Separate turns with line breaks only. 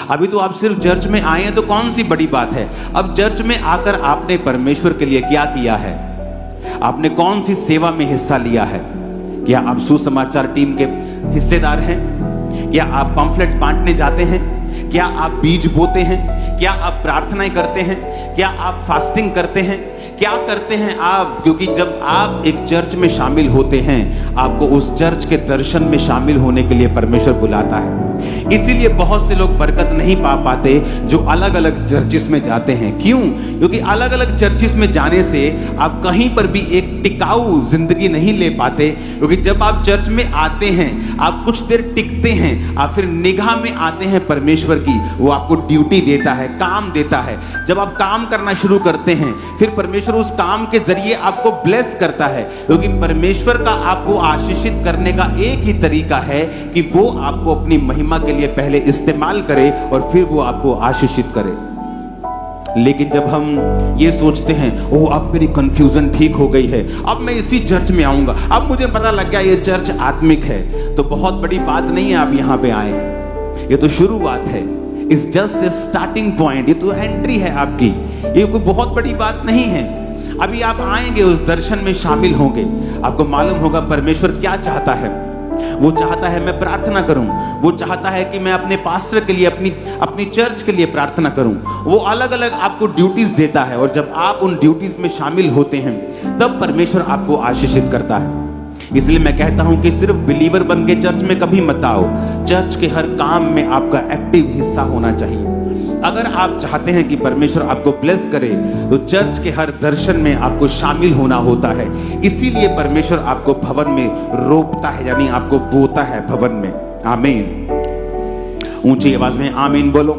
अभी तो आप सिर्फ चर्च में आए हैं तो कौन सी बड़ी बात है। अब चर्च में आकर आपने परमेश्वर के लिए क्या किया है? आपने कौन सी सेवा में हिस्सा लिया है? क्या आप सुसमाचार टीम के हिस्सेदार हैं? क्या आप पम्फलेट्स बांटने जाते हैं? क्या आप बीज बोते हैं? क्या आप प्रार्थनाएं करते हैं? क्या आप फास्टिंग करते हैं? क्या करते हैं आप? क्योंकि जब आप एक चर्च में शामिल होते हैं, आपको उस चर्च के दर्शन में शामिल होने के लिए परमेश्वर बुलाता है। इसीलिए बहुत से लोग बरकत नहीं पा पाते जो अलग अलग चर्चिस में जाते हैं। क्यों? क्योंकि अलग अलग चर्चिस में जाने से आप कहीं पर भी एक टिकाऊ जिंदगी नहीं ले पाते। क्योंकि जब आप चर्च में आते हैं, आप कुछ देर टिकते हैं, आप फिर निगाह में आते हैं परमेश्वर की, वो आपको ड्यूटी देता है, काम देता है। जब आप काम करना शुरू करते हैं, फिर परमेश्वर उस काम के जरिए आपको ब्लेस करता है। क्योंकि परमेश्वर का आपको आशीषित करने का एक ही तरीका है कि वो आपको अपनी महिमा के लिए पहले इस्तेमाल करे और फिर वो आपको आशीषित करे। लेकिन जब हम ये सोचते हैं, ओह अब मेरी कंफ्यूजन ठीक हो गई है, अब मैं इसी चर्च में आऊंगा, अब मुझे पता लग गया ये चर्च आत्मिक है, तो बहुत बड़ी बात नहीं है आप यहां पे आए हैं। ये तो शुरुआत है, it's just a starting point. ये तो एंट्री है आपकी, ये कोई बहुत बड़ी बात नहीं है। अभी आप आएंगे, उस दर्शन में शामिल होंगे, आपको मालूम होगा परमेश्वर क्या चाहता है। वो चाहता है मैं प्रार्थना करूं, वो चाहता है कि मैं अपने पास्टर के लिए, अपनी चर्च के लिए प्रार्थना करूं। वो अलग अलग आपको ड्यूटीज देता है, और जब आप उन ड्यूटीज में शामिल होते हैं तब परमेश्वर आपको आशीषित करता है। इसलिए मैं कहता हूं कि सिर्फ बिलीवर बन के चर्च में कभी मत आओ, चर्च के हर काम में आपका एक्टिव हिस्सा होना चाहिए। अगर आप चाहते हैं कि परमेश्वर आपको ब्लेस करे, तो चर्च के हर दर्शन में आपको शामिल होना होता है। इसीलिए परमेश्वर आपको भवन में रोपता है, यानी आपको बोता है भवन में। आमीन। ऊंची आवाज में आमीन बोलो।